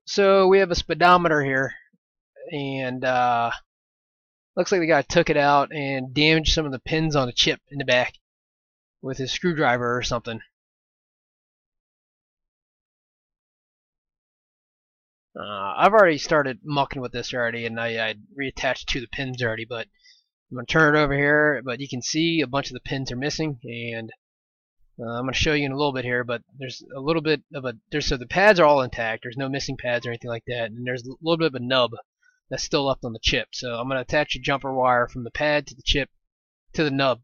So we have a speedometer here, and looks like the guy took it out and damaged some of the pins on the chip in the back with his screwdriver or something. I've already started mucking with this already, and I reattached to the pins already, but I'm going to turn it over here, but you can see a bunch of the pins are missing, and I'm going to show you in a little bit here, but there's a little bit of so the pads are all intact, there's no missing pads or anything like that, and there's a little bit of a nub that's still left on the chip, so I'm going to attach a jumper wire from the pad to the chip to the nub,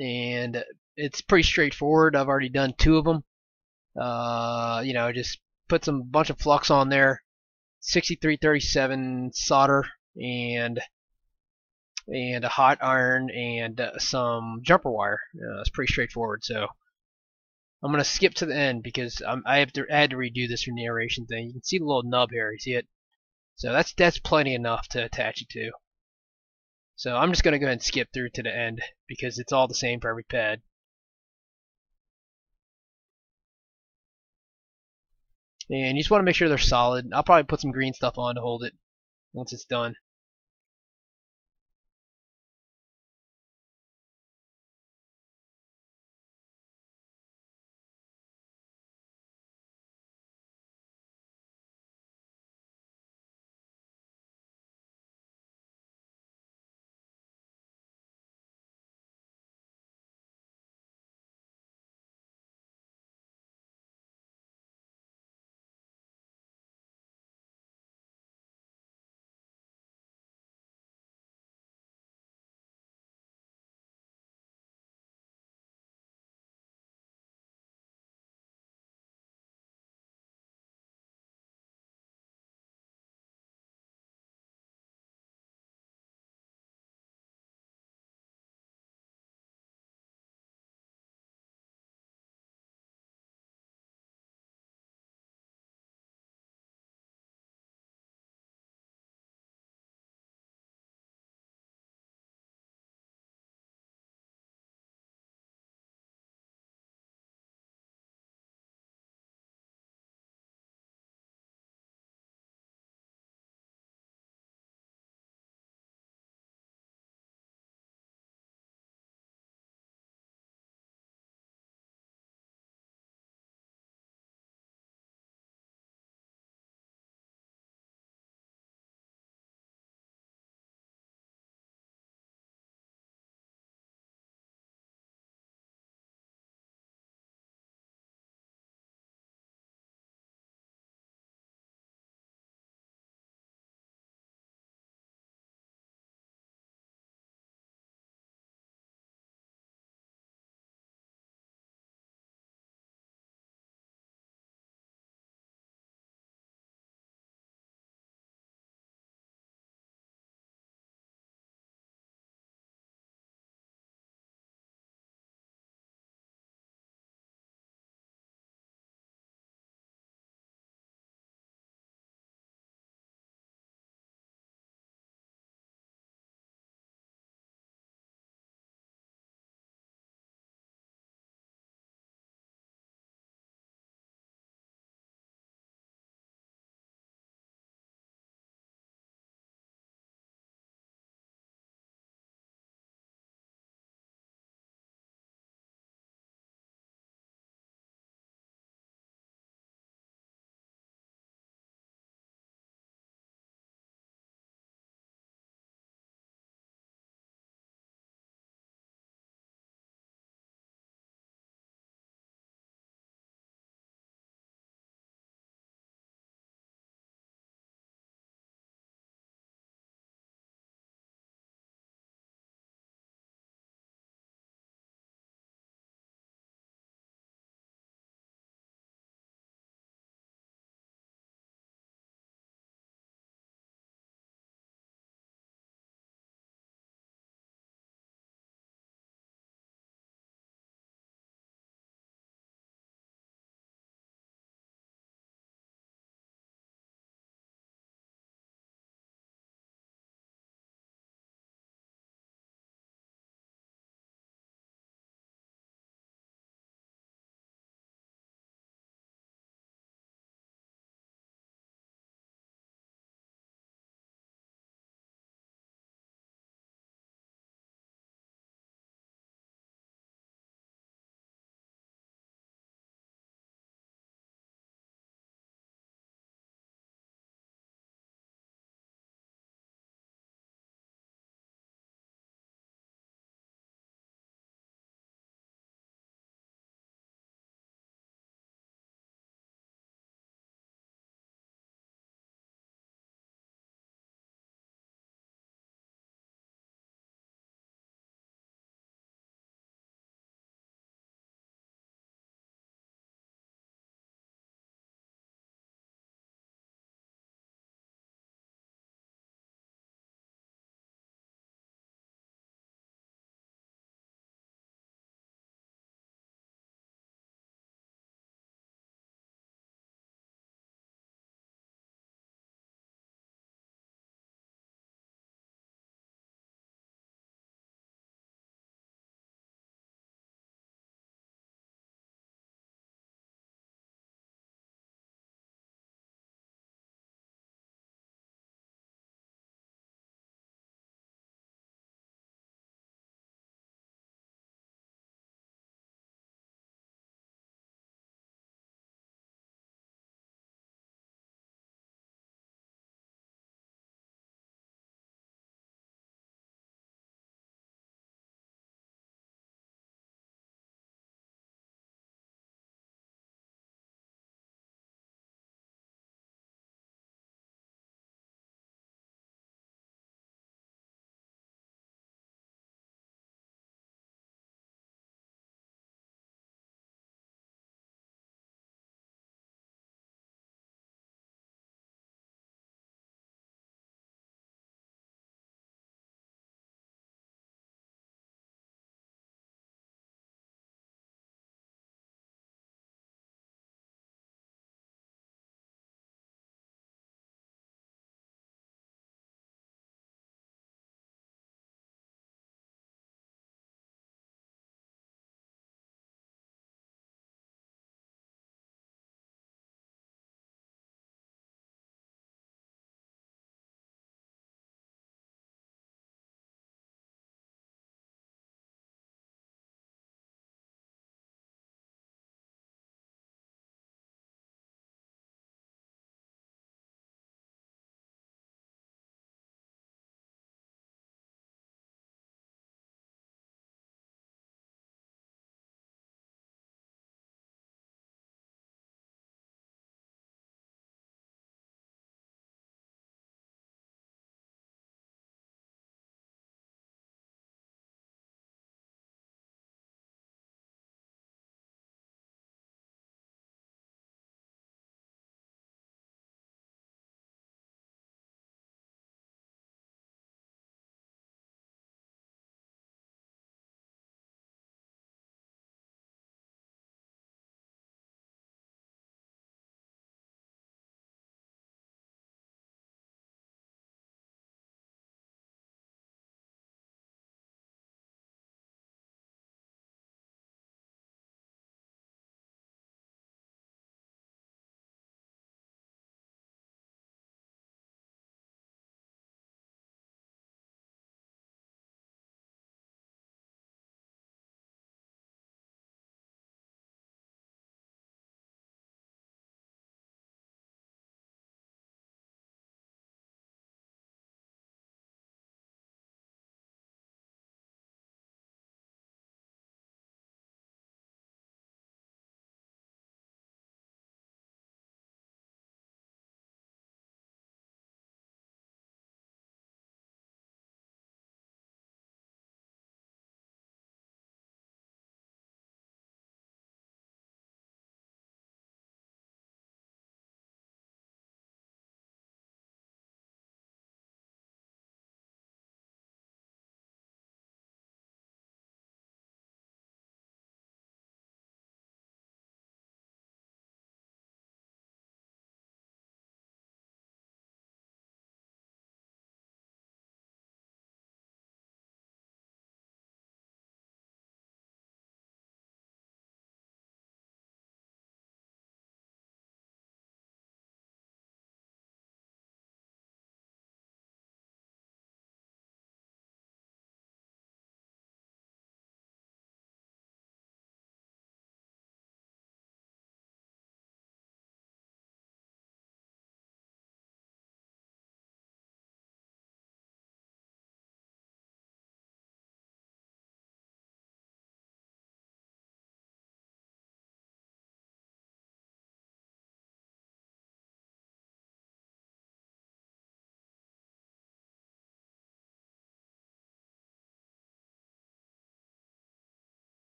and it's pretty straightforward. I've already done 2 of them. Just put some bunch of flux on there, 6337 solder, and a hot iron and some jumper wire. It's pretty straightforward. So I'm gonna skip to the end because I had to redo this for narration thing. You can see the little nub here. You see it? So that's plenty enough to attach it to. So I'm just gonna go ahead and skip through to the end because it's all the same for every pad. And you just want to make sure they're solid. I'll probably put some green stuff on to hold it once it's done.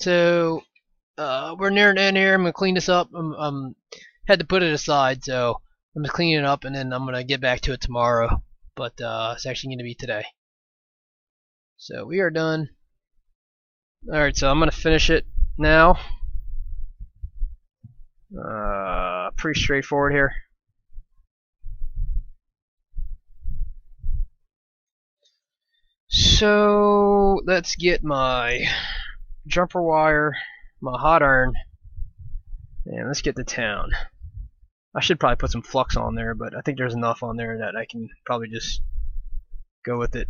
So we're near the end here. I'm gonna clean this up. Had to put it aside, so I'm just cleaning it up, and then I'm gonna get back to it tomorrow. But it's actually gonna be today. So we are done. All right, so I'm gonna finish it now. Pretty straightforward here. So let's get my jumper wire, my hot iron, and let's get to town. I should probably put some flux on there, but I think there's enough on there that I can probably just go with it.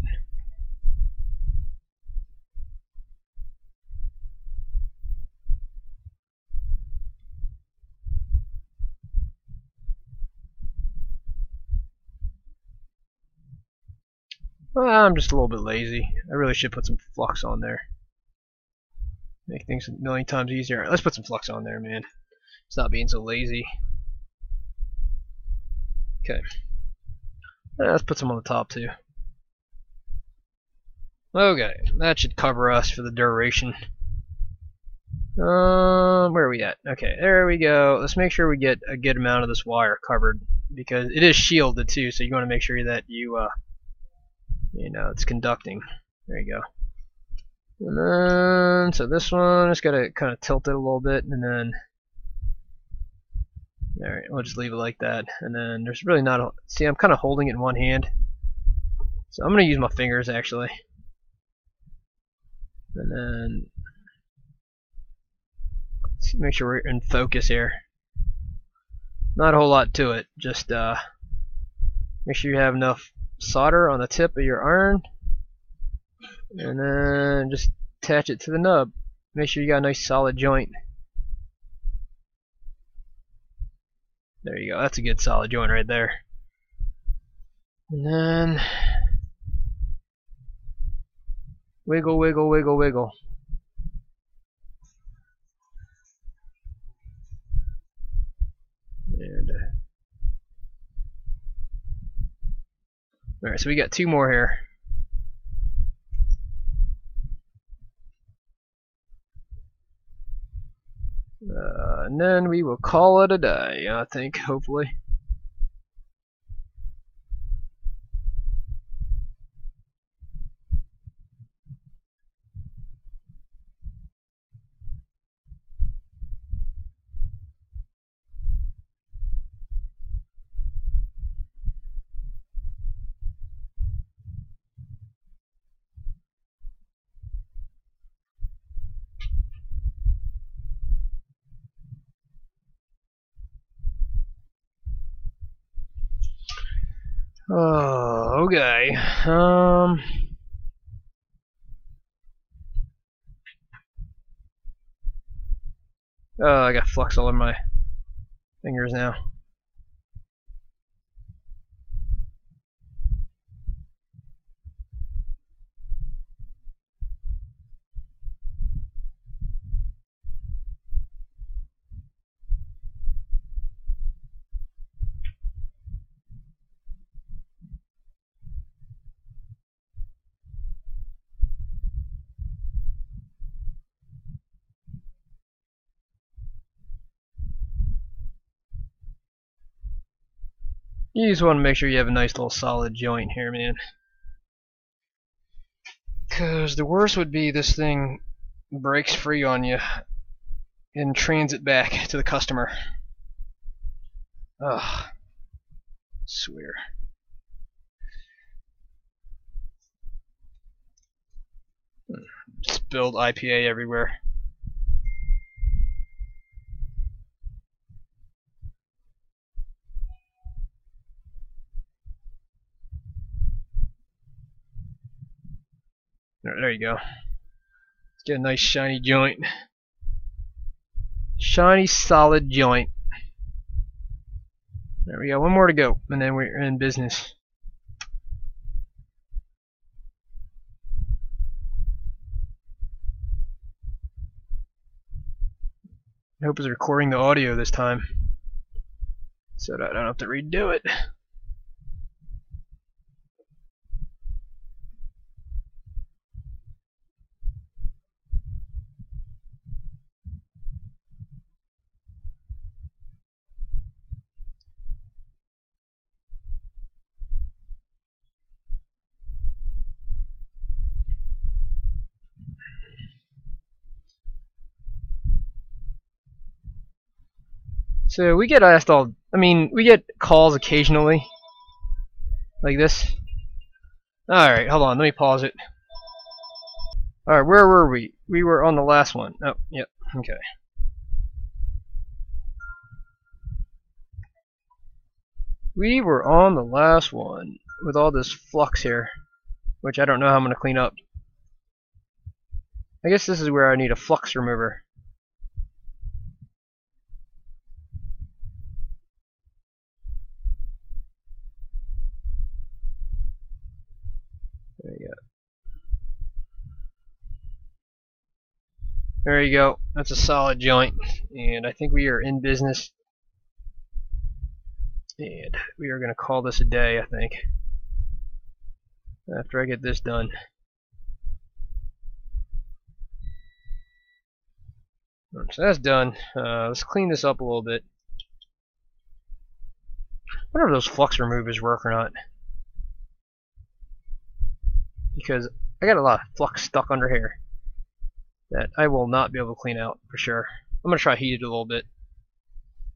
Well, I'm just a little bit lazy. I really should put some flux on there. Make things a million times easier. Let's put some flux on there, man. Stop being so lazy. Okay. Let's put some on the top too. Okay, that should cover us for the duration. Where are we at? Okay, there we go. Let's make sure we get a good amount of this wire covered, because it is shielded too, so you want to make sure that you it's conducting. There you go. And then, so this one, just gotta kind of tilt it a little bit, and then, alright, we'll just leave it like that. And then there's really not a, see, I'm kind of holding it in one hand, so I'm gonna use my fingers actually. And then, let's make sure we're in focus here. Not a whole lot to it, just make sure you have enough solder on the tip of your iron, and then just attach it to the nub. Make sure you got a nice solid joint. There you go, that's a good solid joint right there. And then wiggle, wiggle, wiggle, wiggle. And alright, so we got two more here. And then we will call it a day, I think, hopefully. Oh, okay. Oh, I got flux all over my fingers now. You just want to make sure you have a nice little solid joint here, man. Because the worst would be this thing breaks free on you in transit back to the customer. Ugh. Swear. Spilled IPA everywhere. There you go. Let's get a nice shiny joint. Shiny, solid joint. There we go. One more to go, and then we're in business. I hope it's recording the audio this time, so that I don't have to redo it. So we get asked all, I mean, we get calls occasionally, like this. Alright, hold on, let me pause it. Alright, where were we? We were on the last one. Oh, yep, okay. We were on the last one with all this flux here, which I don't know how I'm going to clean up. I guess this is where I need a flux remover. There you go. There you go. That's a solid joint, and I think we are in business. And we are going to call this a day, I think, after I get this done. So that's done. Let's clean this up a little bit. I wonder if those flux removers work or not. Because I got a lot of flux stuck under here that I will not be able to clean out for sure. I'm going to try to heat it a little bit.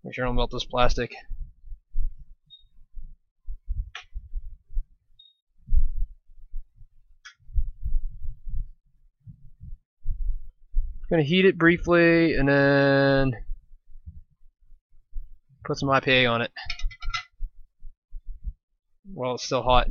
Make sure I don't melt this plastic. Gonna heat it briefly and then put some IPA on it while it's still hot.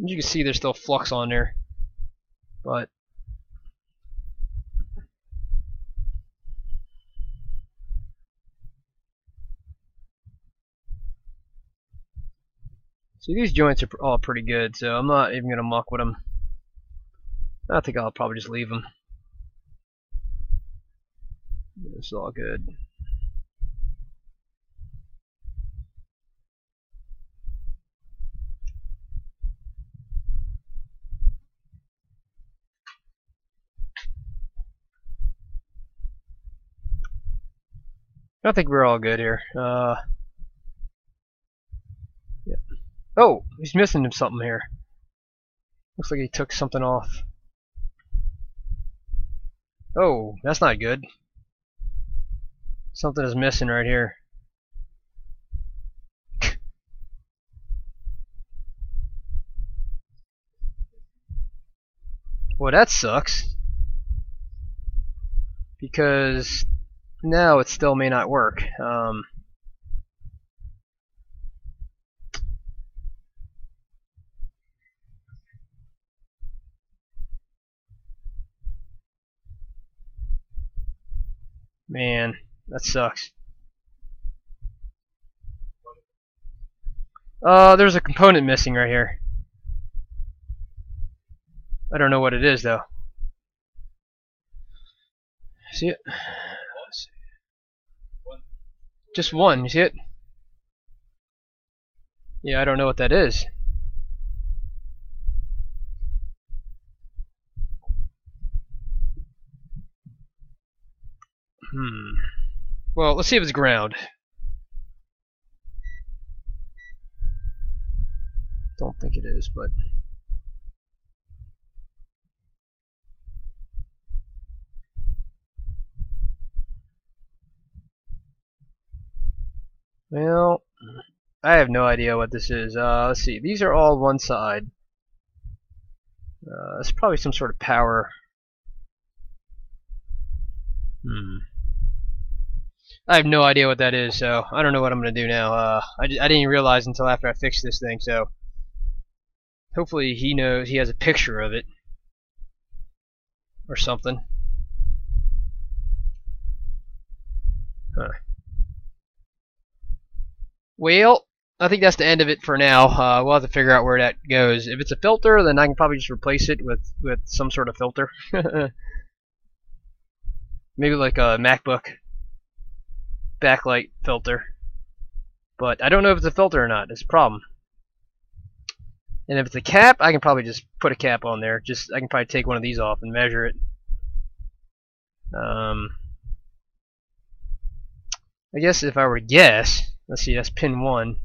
As you can see, there's still flux on there, but see, these joints are all pretty good, so I'm not even gonna muck with them. I think I'll probably just leave them. It's all good. I think we're all good here. Yeah. Oh, he's missing something here. Looks like he took something off. Oh, that's not good. Something is missing right here. Well, that sucks. Because now it still may not work. Man, that sucks. There's a component missing right here. I don't know what it is though. See it? Just one, you see it? Yeah, I don't know what that is. Well, let's see if it's ground. Don't think it is, but well, I have no idea what this is. Let's see. These are all one side. It's probably some sort of power. I have no idea what that is, so I don't know what I'm going to do now. I didn't even realize until after I fixed this thing, so hopefully he knows, he has a picture of it or something. Huh. Well, I think that's the end of it for now. We'll have to figure out where that goes. If it's a filter, then I can probably just replace it with some sort of filter. Maybe like a MacBook backlight filter. But I don't know if it's a filter or not. It's a problem. And if it's a cap, I can probably just put a cap on there. I can probably take one of these off and measure it. I guess if I were to guess, let's see, that's pin 1.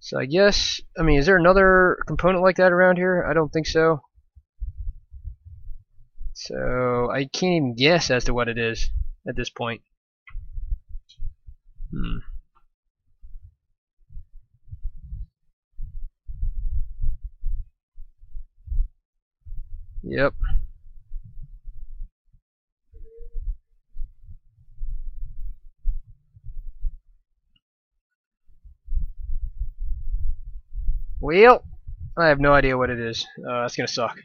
So I guess, I mean, is there another component like that around here? I don't think so. So I can't even guess as to what it is at this point. Yep. Well, I have no idea what it is. That's gonna suck.